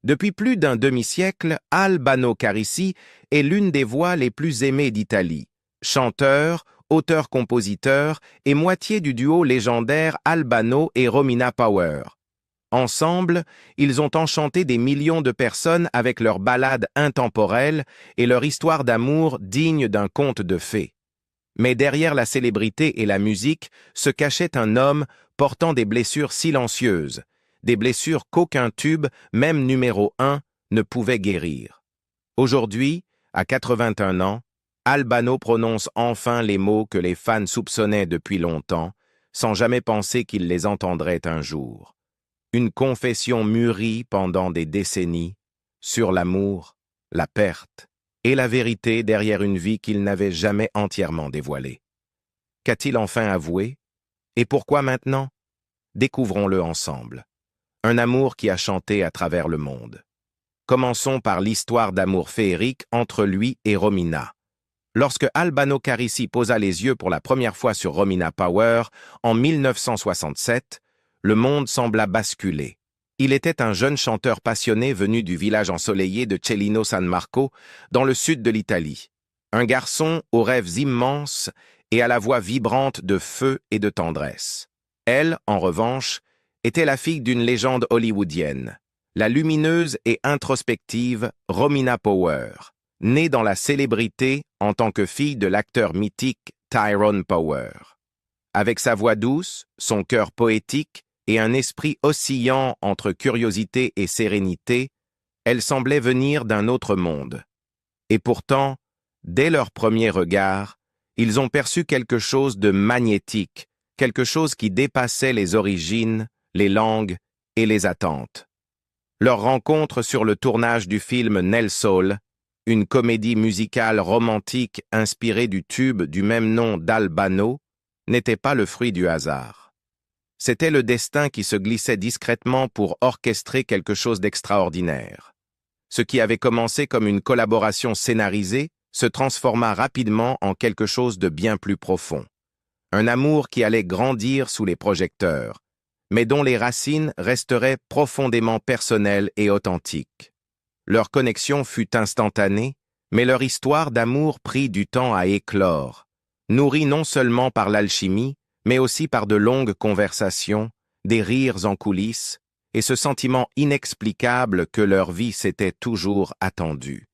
Depuis plus d'un demi-siècle, Albano Carrisi est l'une des voix les plus aimées d'Italie. Chanteur, auteur-compositeur et moitié du duo légendaire Albano et Romina Power. Ensemble, ils ont enchanté des millions de personnes avec leurs ballades intemporelles et leur histoire d'amour digne d'un conte de fées. Mais derrière la célébrité et la musique se cachait un homme portant des blessures silencieuses, des blessures qu'aucun tube, même numéro 1, ne pouvait guérir. Aujourd'hui, à 81 ans, Albano prononce enfin les mots que les fans soupçonnaient depuis longtemps, sans jamais penser qu'il les entendrait un jour. Une confession mûrie pendant des décennies sur l'amour, la perte et la vérité derrière une vie qu'il n'avait jamais entièrement dévoilée. Qu'a-t-il enfin avoué? Et pourquoi maintenant? Découvrons-le ensemble. Un amour qui a chanté à travers le monde. Commençons par l'histoire d'amour féerique entre lui et Romina. Lorsque Albano Carrisi posa les yeux pour la première fois sur Romina Power en 1967, le monde sembla basculer. Il était un jeune chanteur passionné venu du village ensoleillé de Cellino San Marco, dans le sud de l'Italie. Un garçon aux rêves immenses et à la voix vibrante de feu et de tendresse. Elle, en revanche, était la fille d'une légende hollywoodienne, la lumineuse et introspective Romina Power, née dans la célébrité en tant que fille de l'acteur mythique Tyrone Power. Avec sa voix douce, son cœur poétique et un esprit oscillant entre curiosité et sérénité, elle semblait venir d'un autre monde. Et pourtant, dès leur premier regard, ils ont perçu quelque chose de magnétique, quelque chose qui dépassait les origines, les langues et les attentes. Leur rencontre sur le tournage du film Nel Sole, une comédie musicale romantique inspirée du tube du même nom d'Albano, n'était pas le fruit du hasard. C'était le destin qui se glissait discrètement pour orchestrer quelque chose d'extraordinaire. Ce qui avait commencé comme une collaboration scénarisée se transforma rapidement en quelque chose de bien plus profond. Un amour qui allait grandir sous les projecteurs, mais dont les racines resteraient profondément personnelles et authentiques. Leur connexion fut instantanée, mais leur histoire d'amour prit du temps à éclore, nourrie non seulement par l'alchimie, mais aussi par de longues conversations, des rires en coulisses, et ce sentiment inexplicable que leur vie s'était toujours attendue.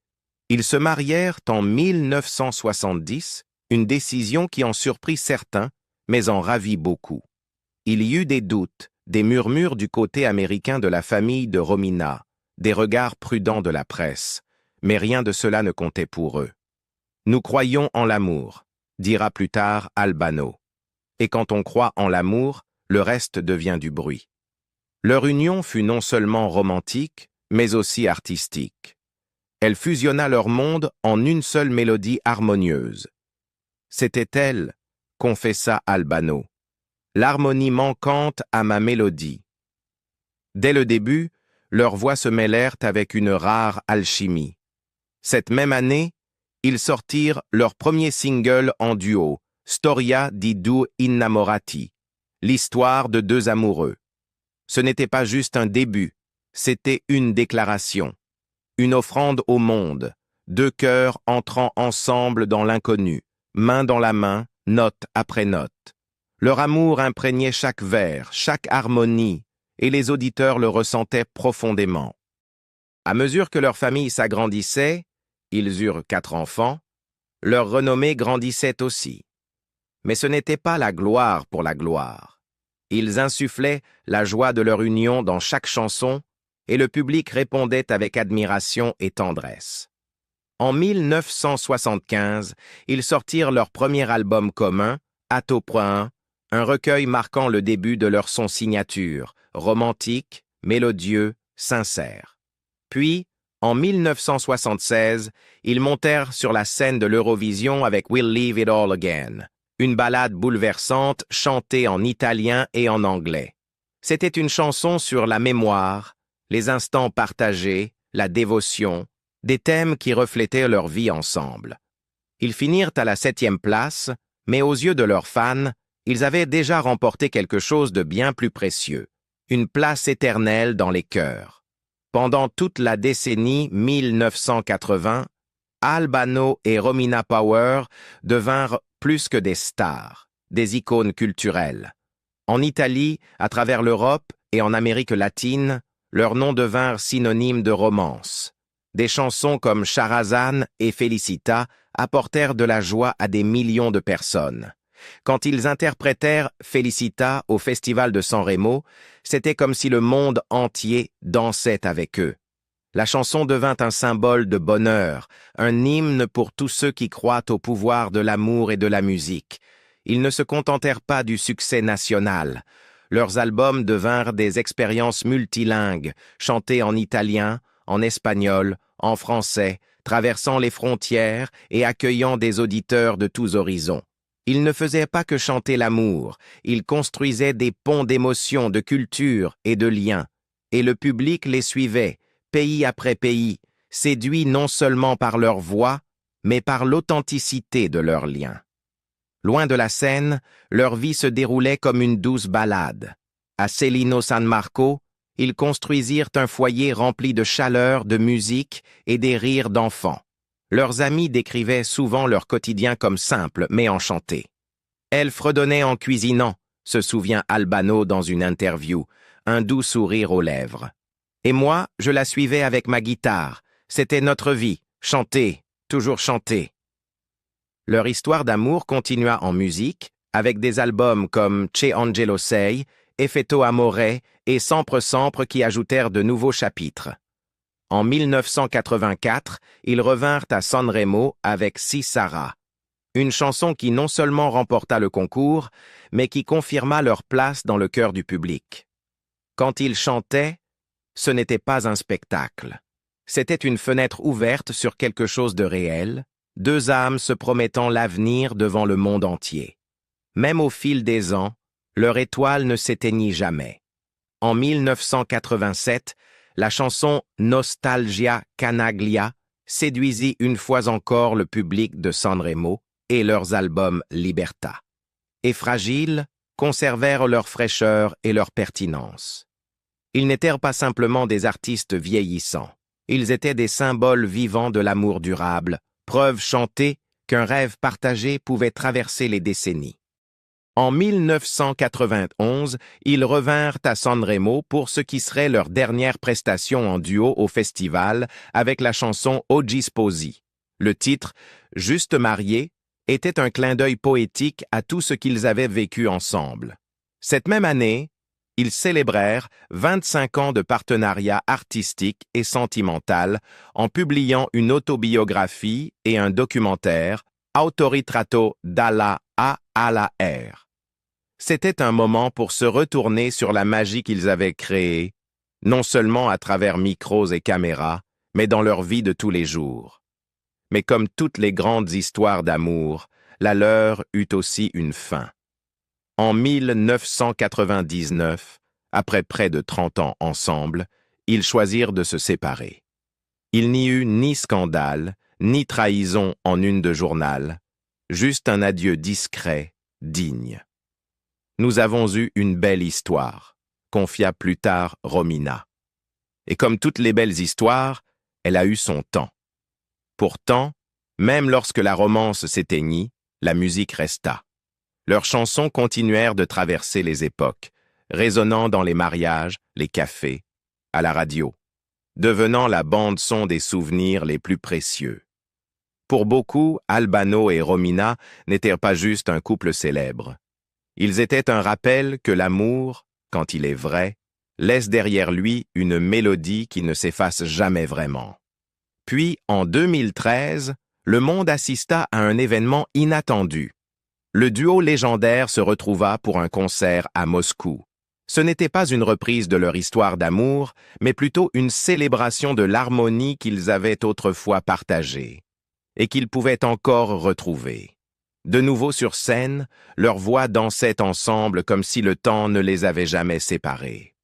Ils se marièrent en 1970, une décision qui en surprit certains, mais en ravit beaucoup. Il y eut des doutes, des murmures du côté américain de la famille de Romina, des regards prudents de la presse, mais rien de cela ne comptait pour eux. « Nous croyons en l'amour », dira plus tard Albano. Et quand on croit en l'amour, le reste devient du bruit. Leur union fut non seulement romantique, mais aussi artistique. Elle fusionna leur monde en une seule mélodie harmonieuse. C'était elle, confessa Albano, l'harmonie manquante à ma mélodie. Dès le début, leurs voix se mêlèrent avec une rare alchimie. Cette même année, ils sortirent leur premier single en duo, Storia di due innamorati, l'histoire de deux amoureux. Ce n'était pas juste un début, c'était une déclaration, une offrande au monde, deux cœurs entrant ensemble dans l'inconnu, main dans la main, note après note. Leur amour imprégnait chaque vers, chaque harmonie, et les auditeurs le ressentaient profondément. À mesure que leur famille s'agrandissait, ils eurent 4 enfants, leur renommée grandissait aussi. Mais ce n'était pas la gloire pour la gloire. Ils insufflaient la joie de leur union dans chaque chanson et le public répondait avec admiration et tendresse. En 1975, ils sortirent leur premier album commun, Atto.1, un recueil marquant le début de leur son signature, romantique, mélodieux, sincère. Puis, en 1976, ils montèrent sur la scène de l'Eurovision avec We'll Leave It All Again, une ballade bouleversante chantée en italien et en anglais. C'était une chanson sur la mémoire, les instants partagés, la dévotion, des thèmes qui reflétaient leur vie ensemble. Ils finirent à la 7e place, mais aux yeux de leurs fans, ils avaient déjà remporté quelque chose de bien plus précieux, une place éternelle dans les cœurs. Pendant toute la décennie 1980, Albano et Romina Power devinrent plus que des stars, des icônes culturelles. En Italie, à travers l'Europe et en Amérique latine, leurs noms devinrent synonymes de romance. Des chansons comme Charazane et Felicita apportèrent de la joie à des millions de personnes. Quand ils interprétèrent Felicita au Festival de Sanremo, c'était comme si le monde entier dansait avec eux. La chanson devint un symbole de bonheur, un hymne pour tous ceux qui croient au pouvoir de l'amour et de la musique. Ils ne se contentèrent pas du succès national. Leurs albums devinrent des expériences multilingues, chantées en italien, en espagnol, en français, traversant les frontières et accueillant des auditeurs de tous horizons. Ils ne faisaient pas que chanter l'amour, ils construisaient des ponts d'émotions, de culture et de liens. Et le public les suivait, pays après pays, séduits non seulement par leur voix, mais par l'authenticité de leurs liens. Loin de la scène, leur vie se déroulait comme une douce balade. À Celino San Marco, ils construisirent un foyer rempli de chaleur, de musique et des rires d'enfants. Leurs amis décrivaient souvent leur quotidien comme simple mais enchanté. Elle fredonnait en cuisinant, se souvient Albano dans une interview, un doux sourire aux lèvres. Et moi, je la suivais avec ma guitare. C'était notre vie, chanter, toujours chanter. Leur histoire d'amour continua en musique, avec des albums comme C'è Angelo Sei, Effetto Amore et Sempre Sempre qui ajoutèrent de nouveaux chapitres. En 1984, ils revinrent à Sanremo avec Si Sarà, une chanson qui non seulement remporta le concours, mais qui confirma leur place dans le cœur du public. Quand ils chantaient, ce n'était pas un spectacle. C'était une fenêtre ouverte sur quelque chose de réel, deux âmes se promettant l'avenir devant le monde entier. Même au fil des ans, leur étoile ne s'éteignit jamais. En 1987, la chanson Nostalgia Canaglia séduisit une fois encore le public de Sanremo et leurs albums Libertà. Et Fragile conservèrent leur fraîcheur et leur pertinence. Ils n'étaient pas simplement des artistes vieillissants. Ils étaient des symboles vivants de l'amour durable, preuve chantée qu'un rêve partagé pouvait traverser les décennies. En 1991, ils revinrent à Sanremo pour ce qui serait leur dernière prestation en duo au festival avec la chanson Oggi Sposi. Le titre « Juste mariés » était un clin d'œil poétique à tout ce qu'ils avaient vécu ensemble. Cette même année, ils célébrèrent 25 ans de partenariat artistique et sentimental en publiant une autobiographie et un documentaire « Autoritratto dalla A alla R ». C'était un moment pour se retourner sur la magie qu'ils avaient créée, non seulement à travers micros et caméras, mais dans leur vie de tous les jours. Mais comme toutes les grandes histoires d'amour, la leur eut aussi une fin. En 1999, après près de 30 ans ensemble, ils choisirent de se séparer. Il n'y eut ni scandale, ni trahison en une de journal, juste un adieu discret, digne. Nous avons eu une belle histoire, confia plus tard Romina. Et comme toutes les belles histoires, elle a eu son temps. Pourtant, même lorsque la romance s'éteignit, la musique resta. Leurs chansons continuèrent de traverser les époques, résonnant dans les mariages, les cafés, à la radio, devenant la bande-son des souvenirs les plus précieux. Pour beaucoup, Albano et Romina n'étaient pas juste un couple célèbre. Ils étaient un rappel que l'amour, quand il est vrai, laisse derrière lui une mélodie qui ne s'efface jamais vraiment. Puis, en 2013, le monde assista à un événement inattendu. Le duo légendaire se retrouva pour un concert à Moscou. Ce n'était pas une reprise de leur histoire d'amour, mais plutôt une célébration de l'harmonie qu'ils avaient autrefois partagée et qu'ils pouvaient encore retrouver. De nouveau sur scène, leurs voix dansaient ensemble comme si le temps ne les avait jamais séparés.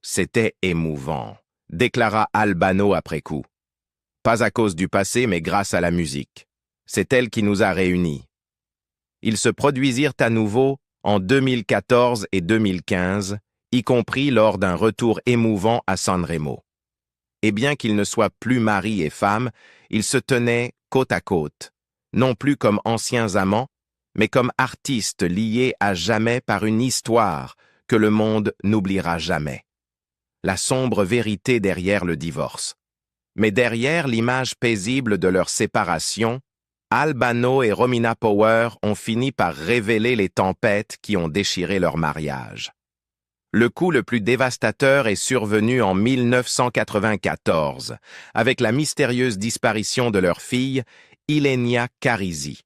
C'était émouvant, déclara Albano après coup. Pas à cause du passé, mais grâce à la musique. C'est elle qui nous a réunis. Ils se produisirent à nouveau en 2014 et 2015, y compris lors d'un retour émouvant à Sanremo. et bien qu'ils ne soient plus mari et femme, ils se tenaient côte à côte, non plus comme anciens amants, mais comme artistes liés à jamais par une histoire que le monde n'oubliera jamais. La sombre vérité derrière le divorce. Mais derrière l'image paisible de leur séparation, Albano et Romina Power ont fini par révéler les tempêtes qui ont déchiré leur mariage. Le coup le plus dévastateur est survenu en 1994, avec la mystérieuse disparition de leur fille, Ilenia Carisi.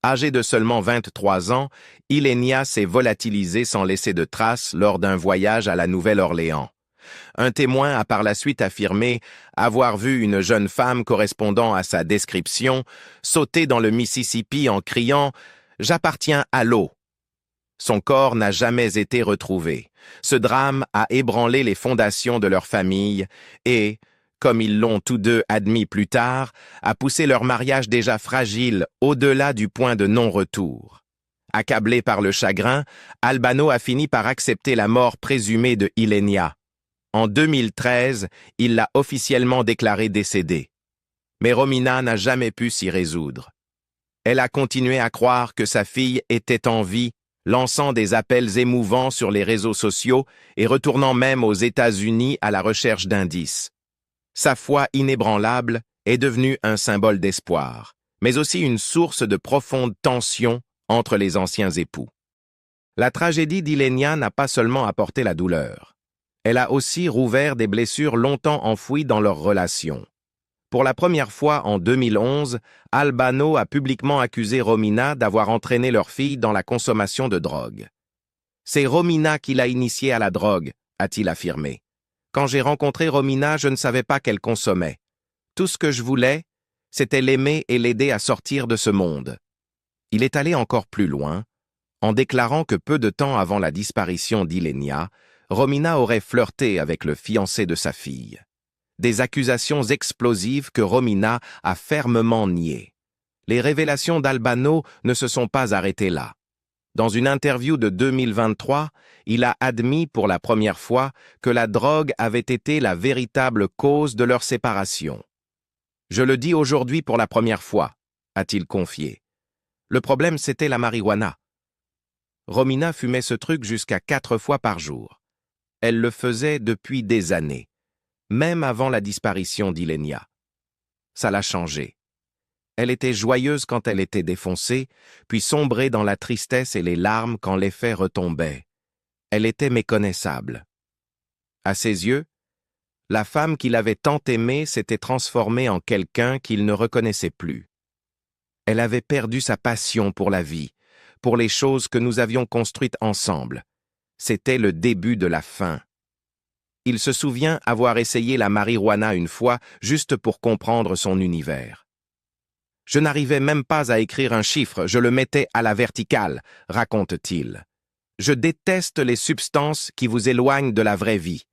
Âgée de seulement 23 ans, Ilenia s'est volatilisée sans laisser de traces lors d'un voyage à la Nouvelle-Orléans. Un témoin a par la suite affirmé avoir vu une jeune femme correspondant à sa description sauter dans le Mississippi en criant « J'appartiens à l'eau ». Son corps n'a jamais été retrouvé. Ce drame a ébranlé les fondations de leur famille et, comme ils l'ont tous deux admis plus tard, a poussé leur mariage déjà fragile au-delà du point de non-retour. Accablé par le chagrin, Albano a fini par accepter la mort présumée de Ilenia. En 2013, il l'a officiellement déclarée décédée. Mais Romina n'a jamais pu s'y résoudre. Elle a continué à croire que sa fille était en vie, lançant des appels émouvants sur les réseaux sociaux et retournant même aux États-Unis à la recherche d'indices. Sa foi inébranlable est devenue un symbole d'espoir, mais aussi une source de profonde tension entre les anciens époux. La tragédie d'Ilenia n'a pas seulement apporté la douleur. Elle a aussi rouvert des blessures longtemps enfouies dans leur relation. Pour la première fois en 2011, Albano a publiquement accusé Romina d'avoir entraîné leur fille dans la consommation de drogue. « C'est Romina qui l'a initiée à la drogue », a-t-il affirmé. « Quand j'ai rencontré Romina, je ne savais pas qu'elle consommait. Tout ce que je voulais, c'était l'aimer et l'aider à sortir de ce monde. » Il est allé encore plus loin, en déclarant que peu de temps avant la disparition d'Ilenia, Romina aurait flirté avec le fiancé de sa fille. Des accusations explosives que Romina a fermement niées. Les révélations d'Albano ne se sont pas arrêtées là. Dans une interview de 2023, il a admis pour la première fois que la drogue avait été la véritable cause de leur séparation. « Je le dis aujourd'hui pour la première fois », a-t-il confié. Le problème, c'était la marijuana. Romina fumait ce truc jusqu'à 4 fois par jour. Elle le faisait depuis des années, même avant la disparition d'Ilenia. Ça l'a changée. Elle était joyeuse quand elle était défoncée, puis sombrait dans la tristesse et les larmes quand l'effet retombait. Elle était méconnaissable. À ses yeux, la femme qu'il avait tant aimée s'était transformée en quelqu'un qu'il ne reconnaissait plus. Elle avait perdu sa passion pour la vie, pour les choses que nous avions construites ensemble. C'était le début de la fin. Il se souvient avoir essayé la marijuana une fois juste pour comprendre son univers. « Je n'arrivais même pas à écrire un chiffre, je le mettais à la verticale », raconte-t-il. « Je déteste les substances qui vous éloignent de la vraie vie.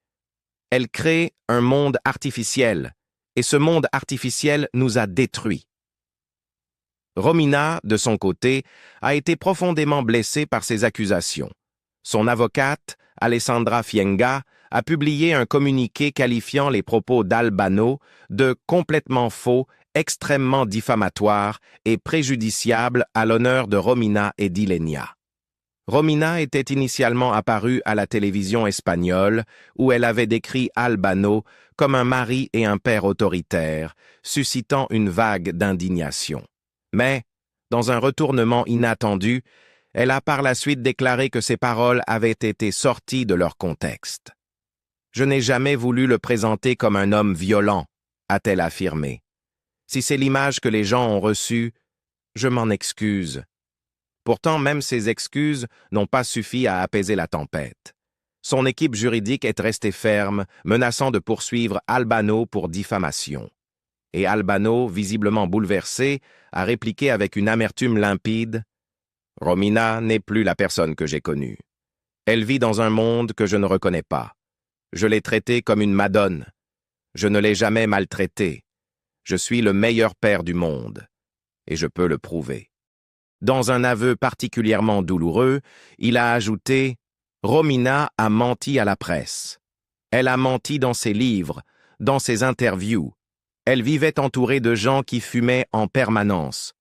Elles créent un monde artificiel, et ce monde artificiel nous a détruits. » Romina, de son côté, a été profondément blessée par ces accusations. Son avocate, Alessandra Fienga, a publié un communiqué qualifiant les propos d'Albano de complètement faux, extrêmement diffamatoires et préjudiciables à l'honneur de Romina et d'Ilenia. Romina était initialement apparue à la télévision espagnole, où elle avait décrit Albano comme un mari et un père autoritaires, suscitant une vague d'indignation. Mais, dans un retournement inattendu, elle a par la suite déclaré que ses paroles avaient été sorties de leur contexte. « Je n'ai jamais voulu le présenter comme un homme violent », a-t-elle affirmé. « Si c'est l'image que les gens ont reçue, je m'en excuse. » Pourtant, même ces excuses n'ont pas suffi à apaiser la tempête. Son équipe juridique est restée ferme, menaçant de poursuivre Albano pour diffamation. Et Albano, visiblement bouleversé, a répliqué avec une amertume limpide « Romina n'est plus la personne que j'ai connue. Elle vit dans un monde que je ne reconnais pas. Je l'ai traitée comme une madone. Je ne l'ai jamais maltraitée. Je suis le meilleur père du monde. Et je peux le prouver. » Dans un aveu particulièrement douloureux, il a ajouté « Romina a menti à la presse. Elle a menti dans ses livres, dans ses interviews. Elle vivait entourée de gens qui fumaient en permanence.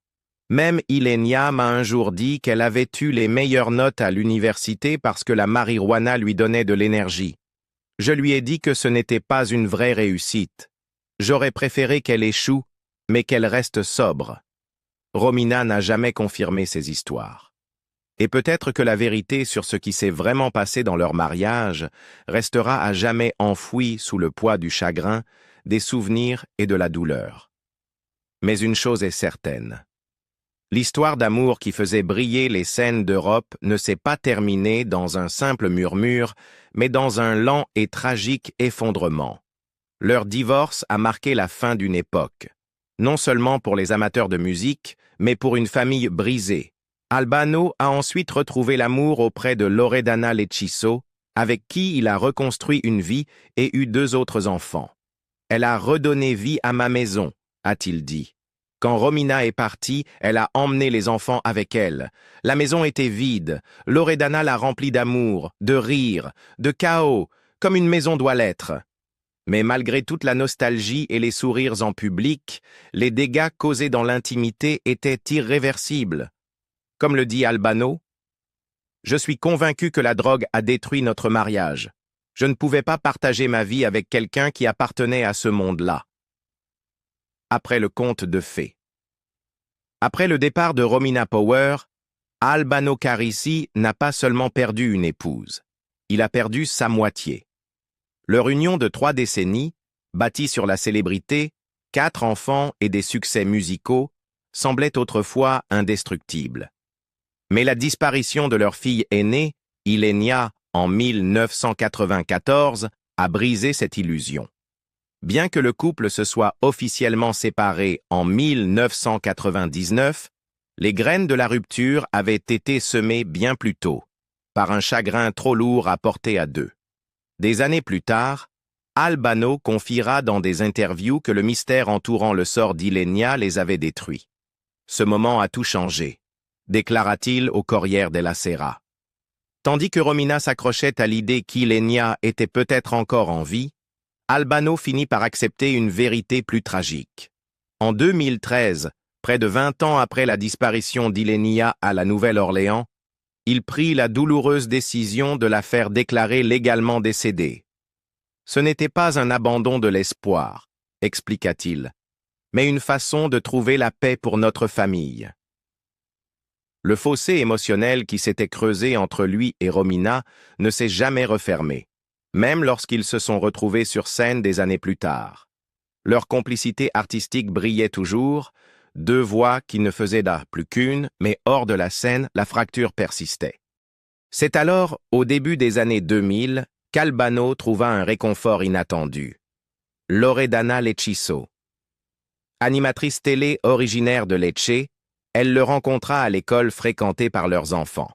Même Ilenia m'a un jour dit qu'elle avait eu les meilleures notes à l'université parce que la marijuana lui donnait de l'énergie. Je lui ai dit que ce n'était pas une vraie réussite. J'aurais préféré qu'elle échoue, mais qu'elle reste sobre. Romina n'a jamais confirmé ces histoires. Et peut-être que la vérité sur ce qui s'est vraiment passé dans leur mariage restera à jamais enfouie sous le poids du chagrin, des souvenirs et de la douleur. Mais une chose est certaine. L'histoire d'amour qui faisait briller les scènes d'Europe ne s'est pas terminée dans un simple murmure, mais dans un lent et tragique effondrement. Leur divorce a marqué la fin d'une époque, non seulement pour les amateurs de musique, mais pour une famille brisée. Albano a ensuite retrouvé l'amour auprès de Loredana Lecchiso, avec qui il a reconstruit une vie et eu 2 autres enfants. « Elle a redonné vie à ma maison », a-t-il dit. Quand Romina est partie, elle a emmené les enfants avec elle. La maison était vide. Loredana l'a remplie d'amour, de rire, de chaos, comme une maison doit l'être. Mais malgré toute la nostalgie et les sourires en public, les dégâts causés dans l'intimité étaient irréversibles. Comme le dit Albano, « Je suis convaincu que la drogue a détruit notre mariage. Je ne pouvais pas partager ma vie avec quelqu'un qui appartenait à ce monde-là. » Après le conte de fées. Après le départ de Romina Power, Albano Carrisi n'a pas seulement perdu une épouse, il a perdu sa moitié. Leur union de 3 décennies, bâtie sur la célébrité, 4 enfants et des succès musicaux, semblait autrefois indestructible. Mais la disparition de leur fille aînée, Ilenia, en 1994, a brisé cette illusion. Bien que le couple se soit officiellement séparé en 1999, les graines de la rupture avaient été semées bien plus tôt, par un chagrin trop lourd à porter à 2. Des années plus tard, Albano confiera dans des interviews que le mystère entourant le sort d'Ilenia les avait détruits. Ce moment a tout changé, déclara-t-il au Corriere della Sera. Tandis que Romina s'accrochait à l'idée qu'Ilenia était peut-être encore en vie, Albano finit par accepter une vérité plus tragique. En 2013, près de 20 ans après la disparition d'Ilenia à la Nouvelle-Orléans, il prit la douloureuse décision de la faire déclarer légalement décédée. Ce n'était pas un abandon de l'espoir, expliqua-t-il, mais une façon de trouver la paix pour notre famille. Le fossé émotionnel qui s'était creusé entre lui et Romina ne s'est jamais refermé, même lorsqu'ils se sont retrouvés sur scène des années plus tard. Leur complicité artistique brillait toujours, 2 voix qui ne faisaient plus qu'une, mais hors de la scène, la fracture persistait. C'est alors, au début des années 2000, qu'Albano trouva un réconfort inattendu. Loredana Lecchiso. Animatrice télé originaire de Lecce, elle le rencontra à l'école fréquentée par leurs enfants.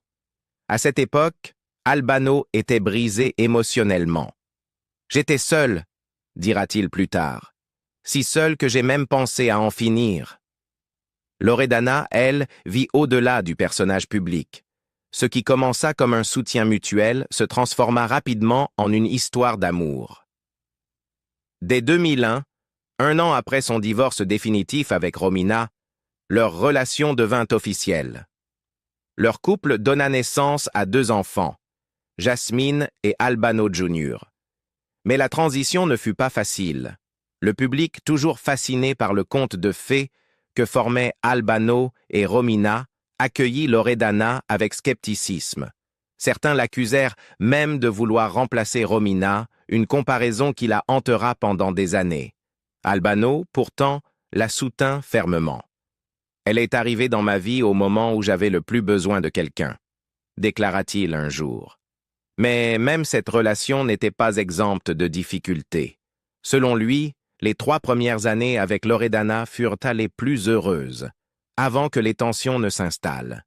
À cette époque, Albano était brisé émotionnellement. « J'étais seul », dira-t-il plus tard, « si seul que j'ai même pensé à en finir. » Loredana, elle, vit au-delà du personnage public. Ce qui commença comme un soutien mutuel se transforma rapidement en une histoire d'amour. Dès 2001, 1 an après son divorce définitif avec Romina, leur relation devint officielle. Leur couple donna naissance à 2 enfants, Jasmine et Albano Jr. Mais la transition ne fut pas facile. Le public, toujours fasciné par le conte de fées que formaient Albano et Romina, accueillit Loredana avec scepticisme. Certains l'accusèrent même de vouloir remplacer Romina, une comparaison qui la hantera pendant des années. Albano, pourtant, la soutint fermement. « Elle est arrivée dans ma vie au moment où j'avais le plus besoin de quelqu'un », déclara-t-il un jour. Mais même cette relation n'était pas exempte de difficultés. Selon lui, les 3 premières années avec Loredana furent les plus heureuses, avant que les tensions ne s'installent.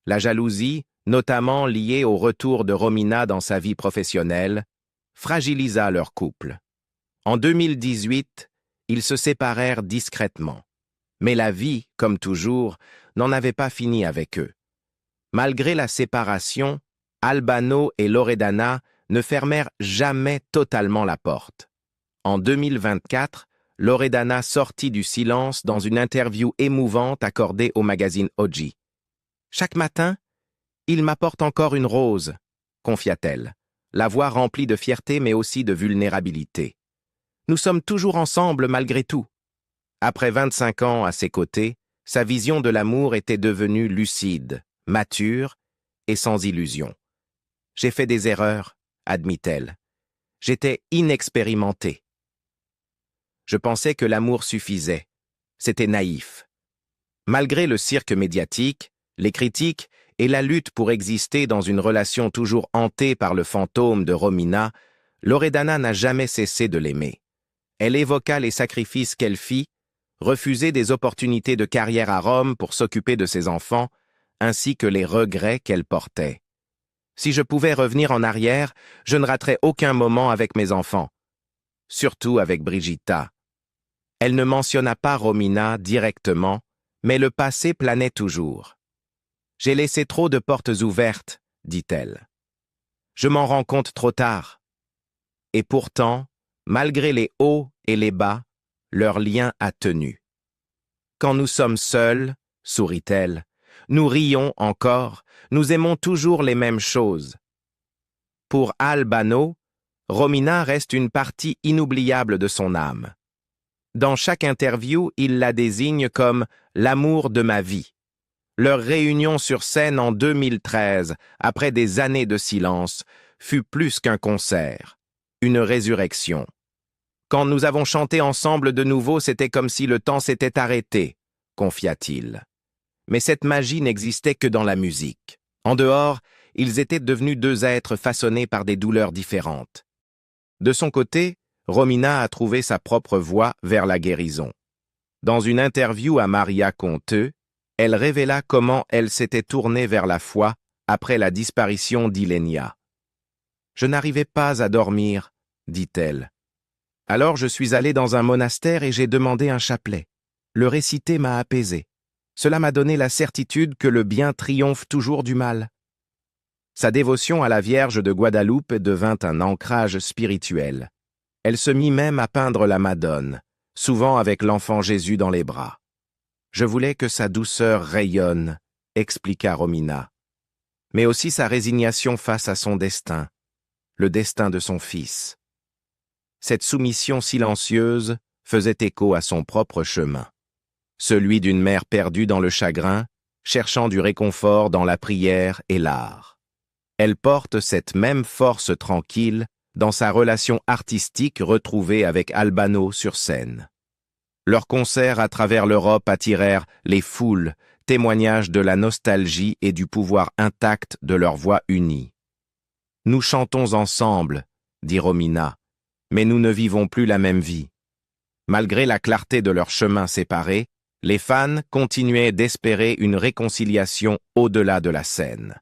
La jalousie, notamment liée au retour de Romina dans sa vie professionnelle, fragilisa leur couple. En 2018, ils se séparèrent discrètement. Mais la vie, comme toujours, n'en avait pas fini avec eux. Malgré la séparation, Albano et Loredana ne fermèrent jamais totalement la porte. En 2024, Loredana sortit du silence dans une interview émouvante accordée au magazine OG. « Chaque matin, il m'apporte encore une rose », confia-t-elle, la voix remplie de fierté mais aussi de vulnérabilité. « Nous sommes toujours ensemble malgré tout. » Après 25 ans à ses côtés, sa vision de l'amour était devenue lucide, mature et sans illusion. « J'ai fait des erreurs », admit-elle. « J'étais inexpérimentée. Je pensais que l'amour suffisait. C'était naïf. » Malgré le cirque médiatique, les critiques et la lutte pour exister dans une relation toujours hantée par le fantôme de Romina, Loredana n'a jamais cessé de l'aimer. Elle évoqua les sacrifices qu'elle fit, refuser des opportunités de carrière à Rome pour s'occuper de ses enfants, ainsi que les regrets qu'elle portait. « Si je pouvais revenir en arrière, je ne raterais aucun moment avec mes enfants. Surtout avec Brigitta. » Elle ne mentionna pas Romina directement, mais le passé planait toujours. « J'ai laissé trop de portes ouvertes, » dit-elle. « Je m'en rends compte trop tard. » Et pourtant, malgré les hauts et les bas, leur lien a tenu. « Quand nous sommes seuls, » sourit-elle, « nous rions encore, nous aimons toujours les mêmes choses. » Pour Albano, Romina reste une partie inoubliable de son âme. Dans chaque interview, il la désigne comme « l'amour de ma vie ». Leur réunion sur scène en 2013, après des années de silence, fut plus qu'un concert, une résurrection. « Quand nous avons chanté ensemble de nouveau, c'était comme si le temps s'était arrêté », confia-t-il. Mais cette magie n'existait que dans la musique. En dehors, ils étaient devenus deux êtres façonnés par des douleurs différentes. De son côté, Romina a trouvé sa propre voie vers la guérison. Dans une interview à Maria Conteux, elle révéla comment elle s'était tournée vers la foi après la disparition d'Ilenia. « Je n'arrivais pas à dormir, » dit-elle. « Alors je suis allée dans un monastère et j'ai demandé un chapelet. Le réciter m'a apaisée. Cela m'a donné la certitude que le bien triomphe toujours du mal. » Sa dévotion à la Vierge de Guadeloupe devint un ancrage spirituel. Elle se mit même à peindre la Madone, souvent avec l'enfant Jésus dans les bras. « Je voulais que sa douceur rayonne », expliqua Romina, mais aussi sa résignation face à son destin, le destin de son fils. Cette soumission silencieuse faisait écho à son propre chemin, celui d'une mère perdue dans le chagrin, cherchant du réconfort dans la prière et l'art. Elle porte cette même force tranquille dans sa relation artistique retrouvée avec Albano sur scène. Leurs concerts à travers l'Europe attirèrent les foules, témoignage de la nostalgie et du pouvoir intact de leur voix unie. « Nous chantons ensemble, » dit Romina, « mais nous ne vivons plus la même vie. » Malgré la clarté de leurs chemins séparés, les fans continuaient d'espérer une réconciliation au-delà de la scène.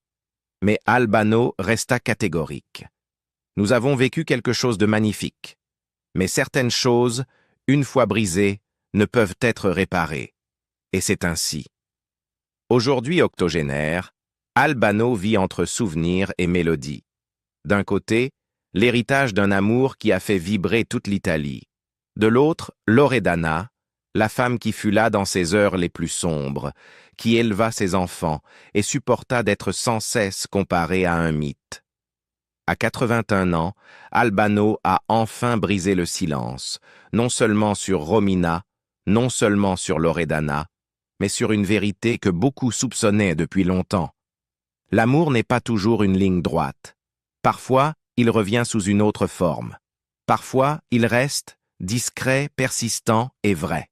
Mais Albano resta catégorique. « Nous avons vécu quelque chose de magnifique. Mais certaines choses, une fois brisées, ne peuvent être réparées. Et c'est ainsi. » Aujourd'hui octogénaire, Albano vit entre souvenirs et mélodies. D'un côté, l'héritage d'un amour qui a fait vibrer toute l'Italie. De l'autre, Loredana, la femme qui fut là dans ses heures les plus sombres, qui éleva ses enfants et supporta d'être sans cesse comparée à un mythe. À 81 ans, Albano a enfin brisé le silence, non seulement sur Romina, non seulement sur Loredana, mais sur une vérité que beaucoup soupçonnaient depuis longtemps. L'amour n'est pas toujours une ligne droite. Parfois, il revient sous une autre forme. Parfois, il reste discret, persistant et vrai.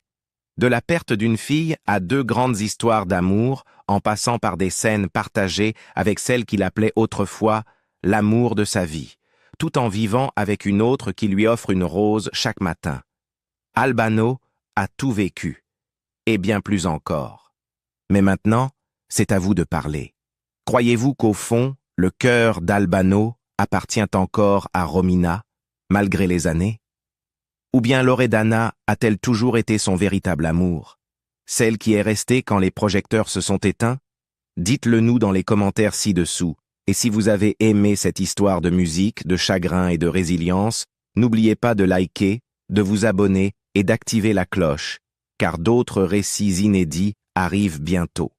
De la perte d'une fille à deux grandes histoires d'amour, en passant par des scènes partagées avec celle qu'il appelait autrefois l'amour de sa vie, tout en vivant avec une autre qui lui offre une rose chaque matin. Albano a tout vécu, et bien plus encore. Mais maintenant, c'est à vous de parler. Croyez-vous qu'au fond, le cœur d'Albano appartient encore à Romina, malgré les années? Ou bien Loredana a-t-elle toujours été son véritable amour? Celle qui est restée quand les projecteurs se sont éteints? Dites-le nous dans les commentaires ci-dessous. Et si vous avez aimé cette histoire de musique, de chagrin et de résilience, n'oubliez pas de liker, de vous abonner et d'activer la cloche, car d'autres récits inédits arrivent bientôt.